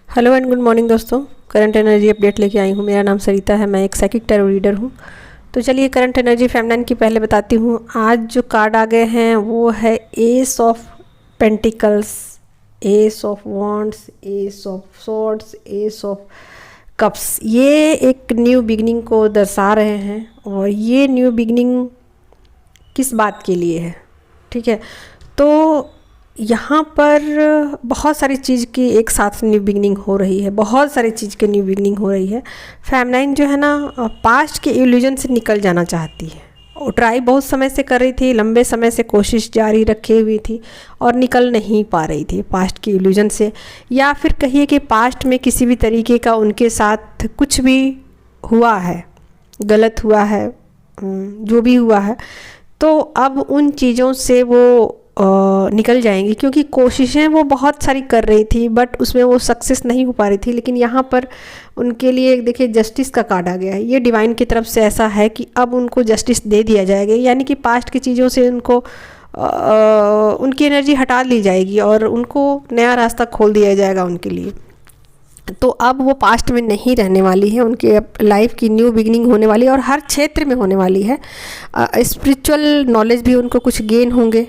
Hello and good morning दोस्तों। Current energy update लेके आई हूँ। मेरा नाम सरिता है, मैं एक साइकिक टैरो रीडर हूँ। तो चलिए करंट एनर्जी फेमिनाइन की पहले बताती हूँ। आज जो कार्ड आ गए हैं वो है S of pentacles, S of wands, S of swords, S of cups. ये एक न्यू बिगनिंग को दर्शा रहे हैं और ये न्यू बिगनिंग किस बात के लिए है, ठीक है। तो यहाँ पर बहुत सारी चीज़ की एक साथ न्यू बिगनिंग हो रही है, बहुत सारी चीज़ की न्यू बिगनिंग हो रही है। फेमिनाइन जो है ना, पास्ट के इल्यूजन से निकल जाना चाहती है। वो ट्राई बहुत समय से कर रही थी, लंबे समय से कोशिश जारी रखे हुई थी और निकल नहीं पा रही थी पास्ट के इल्यूजन से, या फिर कहिए कि पास्ट में किसी भी तरीके का उनके साथ कुछ भी हुआ है, गलत हुआ है, जो भी हुआ है। तो अब उन चीज़ों से वो निकल जाएंगी, क्योंकि कोशिशें वो बहुत सारी कर रही थी बट उसमें वो सक्सेस नहीं हो पा रही थी। लेकिन यहाँ पर उनके लिए देखिए जस्टिस का कार्ड आ गया है। ये डिवाइन की तरफ से ऐसा है कि अब उनको जस्टिस दे दिया जाएगा, यानी कि पास्ट की चीज़ों से उनको उनकी एनर्जी हटा ली जाएगी और उनको नया रास्ता खोल दिया जाएगा उनके लिए। तो अब वो पास्ट में नहीं रहने वाली है, उनके लाइफ की न्यू बिगनिंग होने वाली है और हर क्षेत्र में होने वाली है। स्पिरिचुअल नॉलेज भी उनको कुछ गेन होंगे,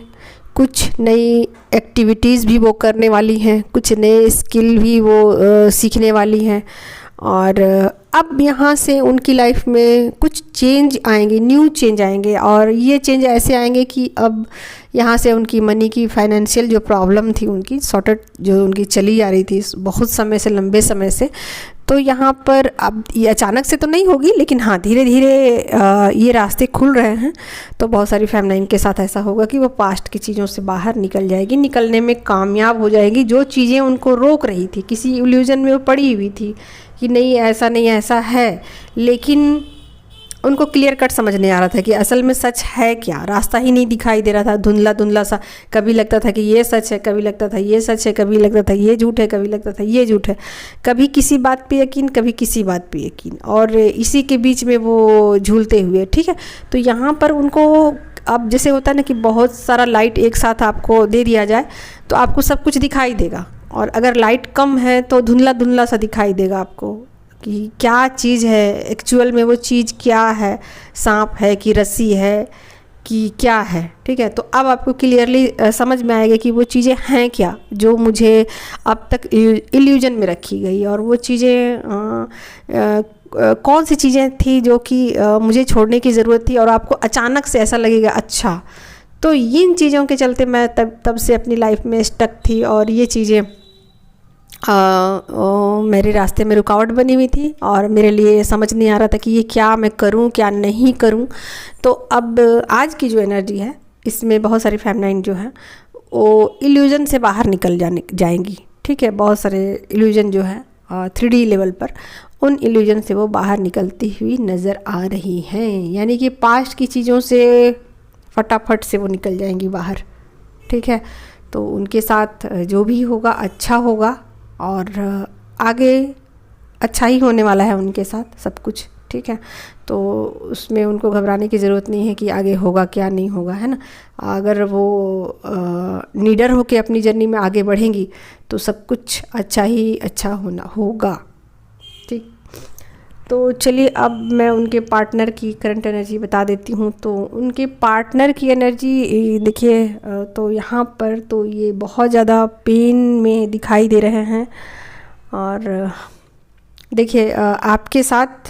कुछ नई एक्टिविटीज़ भी वो करने वाली हैं, कुछ नए स्किल भी वो सीखने वाली हैं। और अब यहाँ से उनकी लाइफ में कुछ चेंज आएंगे, न्यू चेंज आएंगे और ये चेंज ऐसे आएंगे कि अब यहाँ से उनकी मनी की फाइनेंशियल जो प्रॉब्लम थी उनकी सॉर्टेड, जो उनकी चली आ रही थी बहुत समय से, लंबे समय से, तो यहाँ पर अब ये अचानक से तो नहीं होगी, लेकिन हाँ धीरे धीरे ये रास्ते खुल रहे हैं। तो बहुत सारी फेमिनाइन के साथ ऐसा होगा कि वो पास्ट की चीज़ों से बाहर निकल जाएगी, निकलने में कामयाब हो जाएगी। जो चीज़ें उनको रोक रही थी, किसी इल्यूजन में वो पड़ी हुई थी कि नहीं ऐसा नहीं ऐसा है, लेकिन उनको क्लियर कट समझ नहीं आ रहा था कि असल में सच है क्या। रास्ता ही नहीं दिखाई दे रहा था, धुंधला धुंधला सा। कभी लगता था कि ये सच है, कभी लगता था ये सच है, कभी लगता था ये झूठ है, कभी लगता था ये झूठ है। कभी किसी बात पे यकीन, कभी किसी बात पे यकीन, और इसी के बीच में वो झूलते हुए, ठीक है। तो यहाँ पर उनको अब जैसे होता है ना कि बहुत सारा लाइट एक साथ आपको दे दिया जाए तो आपको सब कुछ दिखाई देगा, और अगर लाइट कम है तो धुंधला धुंधला सा दिखाई देगा आपको कि क्या चीज़ है एक्चुअल में, वो चीज़ क्या है, सांप है कि रस्सी है कि क्या है, ठीक है। तो अब आपको क्लियरली समझ में आएगा कि वो चीज़ें हैं क्या जो मुझे अब तक इल्यूजन में रखी गई, और वो चीज़ें कौन सी चीज़ें थी जो कि मुझे छोड़ने की ज़रूरत थी, और आपको अचानक से ऐसा लगेगा अच्छा। तो इन चीज़ों के चलते मैं तब से अपनी लाइफ में स्टक थी और ये चीज़ें मेरे रास्ते में रुकावट बनी हुई थी और मेरे लिए समझ नहीं आ रहा था कि ये क्या मैं करूं क्या नहीं करूं। तो अब आज की जो एनर्जी है इसमें बहुत सारी फेमिनाइन जो है वो इल्यूजन से बाहर निकल जाएंगी, ठीक है। बहुत सारे इल्यूजन जो है 3D लेवल पर, उन इल्यूजन से वो बाहर निकलती हुई नज़र आ रही हैं, यानी कि पास्ट की चीज़ों से फटाफट से वो निकल जाएंगी बाहर, ठीक है। तो उनके साथ जो भी होगा अच्छा होगा और आगे अच्छा ही होने वाला है उनके साथ सब कुछ, ठीक है। तो उसमें उनको घबराने की ज़रूरत नहीं है कि आगे होगा क्या नहीं होगा, है ना। अगर वो नीडर होके अपनी जर्नी में आगे बढ़ेंगी तो सब कुछ अच्छा ही अच्छा होगा, ठीक। तो चलिए अब मैं उनके पार्टनर की करंट एनर्जी बता देती हूँ। तो उनके पार्टनर की एनर्जी देखिए, तो यहाँ पर तो ये बहुत ज़्यादा पेन में दिखाई दे रहे हैं, और देखिए आपके साथ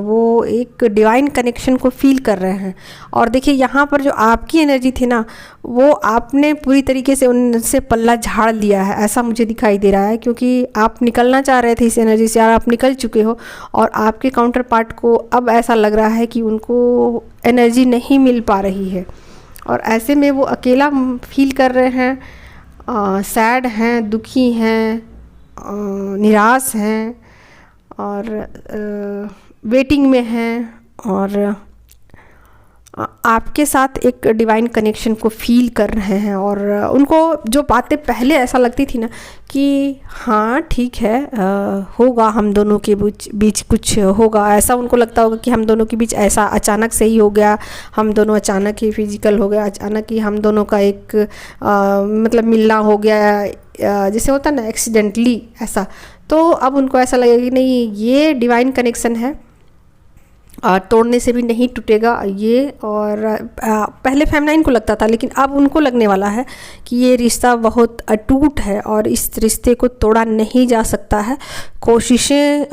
वो एक डिवाइन कनेक्शन को फील कर रहे हैं। और देखिए यहाँ पर जो आपकी एनर्जी थी ना, वो आपने पूरी तरीके से उनसे पल्ला झाड़ लिया है, ऐसा मुझे दिखाई दे रहा है, क्योंकि आप निकलना चाह रहे थे इस एनर्जी से और आप निकल चुके हो। और आपके काउंटर पार्ट को अब ऐसा लग रहा है कि उनको एनर्जी नहीं मिल पा रही है, और ऐसे में वो अकेला फील कर रहे हैं, सैड हैं, दुखी हैं, निराश हैं, और वेटिंग में हैं, और आपके साथ एक डिवाइन कनेक्शन को फील कर रहे हैं। और उनको जो बातें पहले ऐसा लगती थी ना कि हाँ ठीक है होगा, हम दोनों के बीच कुछ होगा, ऐसा उनको लगता होगा कि हम दोनों के बीच ऐसा अचानक से ही हो गया, हम दोनों अचानक ही फिजिकल हो गया, अचानक ही हम दोनों का एक मतलब मिलना हो गया, जैसे होता ना एक्सीडेंटली ऐसा, तो अब उनको ऐसा लगेगा कि नहीं ये डिवाइन कनेक्शन है और तोड़ने से भी नहीं टूटेगा ये। और पहले फेमनाइन को लगता था, लेकिन अब उनको लगने वाला है कि ये रिश्ता बहुत अटूट है और इस रिश्ते को तोड़ा नहीं जा सकता है। कोशिशें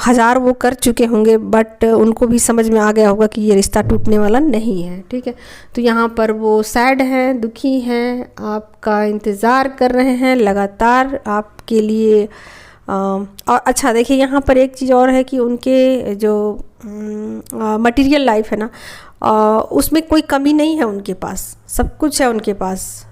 हज़ार वो कर चुके होंगे, बट उनको भी समझ में आ गया होगा कि ये रिश्ता टूटने वाला नहीं है। ठीक है, तो यहाँ पर वो सैड हैं, दुखी हैं, आपका इंतज़ार कर रहे हैं लगातार आपके लिए। और अच्छा देखिए, यहाँ पर एक चीज़ और है कि उनके जो मटेरियल लाइफ है ना, उसमें कोई कमी नहीं है उनके पास, सब कुछ है उनके पास,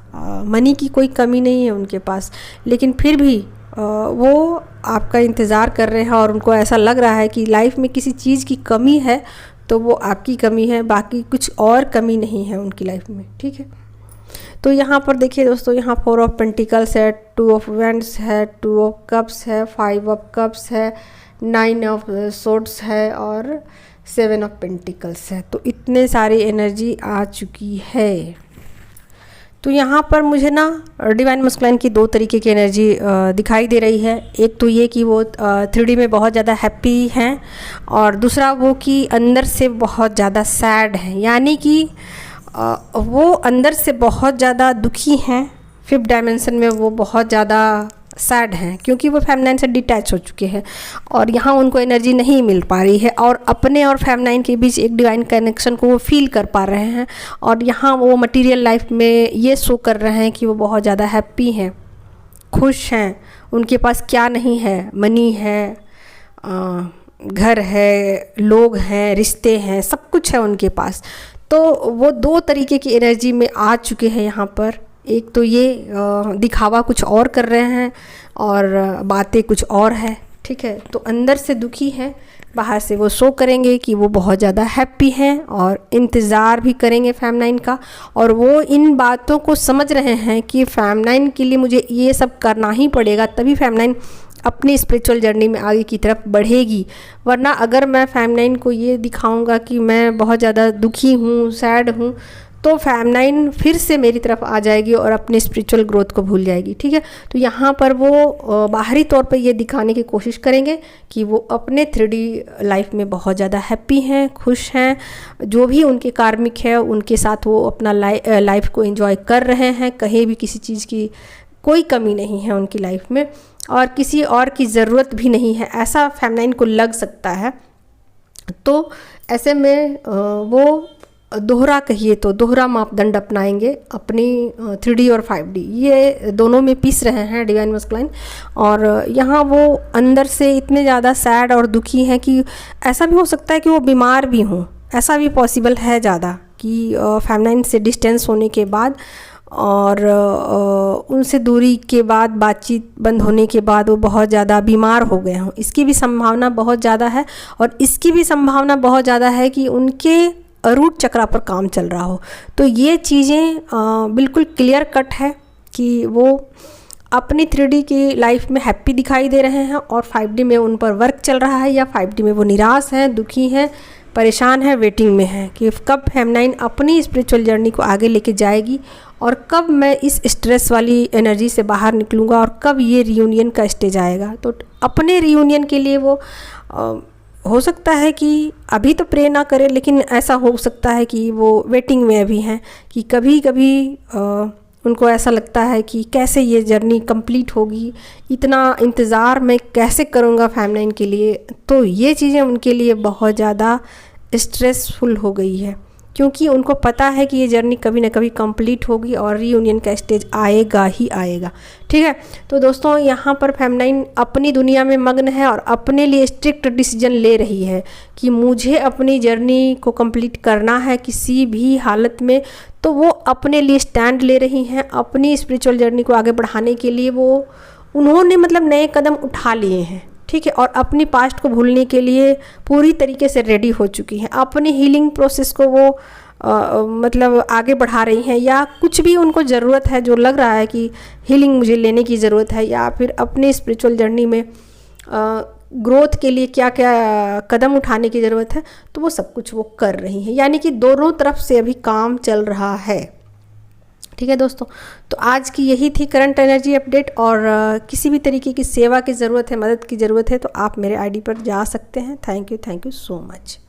मनी की कोई कमी नहीं है उनके पास, लेकिन फिर भी वो आपका इंतज़ार कर रहे हैं और उनको ऐसा लग रहा है कि लाइफ में किसी चीज़ की कमी है तो वो आपकी कमी है, बाकी कुछ और कमी नहीं है उनकी लाइफ में। ठीक है, तो यहाँ पर देखिए दोस्तों, यहाँ 4 ऑफ पेंटिकल्स है, 2 ऑफ वैंड्स है, 2 ऑफ कप्स है, 5 ऑफ कप्स है, 9 ऑफ सोर्ड्स है और 7 ऑफ पेंटिकल्स है। तो इतने सारी एनर्जी आ चुकी है। तो यहाँ पर मुझे ना डिवाइन मस्कुलाइन की 2 तरीके की एनर्जी दिखाई दे रही है। एक तो ये कि वो 3D में बहुत ज़्यादा हैप्पी हैं, और दूसरा वो कि अंदर से बहुत ज़्यादा सैड हैं, यानी कि वो अंदर से बहुत ज़्यादा दुखी हैं। 5th डायमेंशन में वो बहुत ज़्यादा सैड हैं क्योंकि वो फेमनाइन से डिटैच हो चुके हैं और यहाँ उनको एनर्जी नहीं मिल पा रही है, और अपने और फेमनाइन के बीच एक डिवाइन कनेक्शन को वो फील कर पा रहे हैं। और यहाँ वो मटेरियल लाइफ में ये शो कर रहे हैं कि वो बहुत ज़्यादा हैप्पी हैं, खुश हैं। उनके पास क्या नहीं है, मनी है, घर है, लोग हैं, रिश्ते हैं, सब कुछ है उनके पास। तो वो 2 तरीके की एनर्जी में आ चुके हैं यहाँ पर। एक तो ये दिखावा कुछ और कर रहे हैं और बातें कुछ और है। ठीक है, तो अंदर से दुखी हैं, बाहर से वो शो करेंगे कि वो बहुत ज़्यादा हैप्पी हैं और इंतज़ार भी करेंगे फेमनाइन का। और वो इन बातों को समझ रहे हैं कि फेमनाइन के लिए मुझे ये सब करना ही पड़ेगा, तभी फेमनाइन अपनी स्पिरिचुअल जर्नी में आगे की तरफ बढ़ेगी। वरना अगर मैं फेमनाइन को ये दिखाऊंगा कि मैं बहुत ज़्यादा दुखी हूँ, सैड हूँ, तो फेमनाइन फिर से मेरी तरफ आ जाएगी और अपनी स्पिरिचुअल ग्रोथ को भूल जाएगी। ठीक है, तो यहाँ पर वो बाहरी तौर पर ये दिखाने की कोशिश करेंगे कि वो अपने 3D लाइफ में बहुत ज़्यादा हैप्पी हैं, खुश हैं, जो भी उनके कार्मिक है उनके साथ वो अपना लाइफ को एंजॉय कर रहे हैं। कहीं भी किसी चीज़ की कोई कमी नहीं है उनकी लाइफ में और किसी और की ज़रूरत भी नहीं है, ऐसा फेमनाइन को लग सकता है। तो ऐसे में वो दोहरा कहिए तो दोहरा मापदंड अपनाएंगे अपनी 3D और 5D, ये दोनों में पीस रहे हैं डिवाइन मस्कुलाइन। और यहाँ वो अंदर से इतने ज़्यादा सैड और दुखी हैं कि ऐसा भी हो सकता है कि वो बीमार भी हों, ऐसा भी पॉसिबल है ज़्यादा कि फेमनाइन से डिस्टेंस होने के बाद और उनसे दूरी के बाद, बातचीत बंद होने के बाद वो बहुत ज़्यादा बीमार हो गए हों। इसकी भी संभावना बहुत ज़्यादा है। और इसकी भी संभावना बहुत ज़्यादा है कि उनके रूट चक्रा पर काम चल रहा हो। तो ये चीज़ें बिल्कुल क्लियर कट है कि वो अपनी 3D की लाइफ में हैप्पी दिखाई दे रहे हैं और 5D में उन पर वर्क चल रहा है, या 5D में वो निराश हैं, दुखी हैं, परेशान है, वेटिंग में है कि कब फेमनाइन अपनी स्पिरिचुअल जर्नी को आगे लेके जाएगी और कब मैं इस स्ट्रेस वाली एनर्जी से बाहर निकलूँगा और कब ये रियूनियन का स्टेज आएगा। तो अपने रियूनियन के लिए वो हो सकता है कि अभी तो प्रे ना करें, लेकिन ऐसा हो सकता है कि वो वेटिंग में अभी हैं कि कभी कभी उनको ऐसा लगता है कि कैसे ये जर्नी कंप्लीट होगी, इतना इंतज़ार मैं कैसे करूँगा फेमनाइन के लिए। तो ये चीज़ें उनके लिए बहुत ज़्यादा स्ट्रेसफुल हो गई है क्योंकि उनको पता है कि ये जर्नी कभी ना कभी कंप्लीट होगी और रीयूनियन का स्टेज आएगा ही आएगा। ठीक है, तो दोस्तों यहाँ पर फेमनाइन अपनी दुनिया में मग्न है और अपने लिए स्ट्रिक्ट डिसीजन ले रही है कि मुझे अपनी जर्नी को कंप्लीट करना है किसी भी हालत में। तो वो अपने लिए स्टैंड ले रही हैं, अपनी स्पिरिचुअल जर्नी को आगे बढ़ाने के लिए उन्होंने मतलब नए कदम उठा लिए हैं। ठीक है, और अपनी पास्ट को भूलने के लिए पूरी तरीके से रेडी हो चुकी हैं। अपनी हीलिंग प्रोसेस को वो मतलब आगे बढ़ा रही हैं, या कुछ भी उनको ज़रूरत है जो लग रहा है कि हीलिंग मुझे लेने की ज़रूरत है, या फिर अपने स्पिरिचुअल जर्नी में ग्रोथ के लिए क्या क्या कदम उठाने की ज़रूरत है, तो वो सब कुछ वो कर रही हैं। यानी कि दोनों तरफ से अभी काम चल रहा है। ठीक है दोस्तों, तो आज की यही थी करंट एनर्जी अपडेट। और किसी भी तरीके की सेवा की ज़रूरत है, मदद की ज़रूरत है, तो आप मेरे आईडी पर जा सकते हैं। Thank you so much.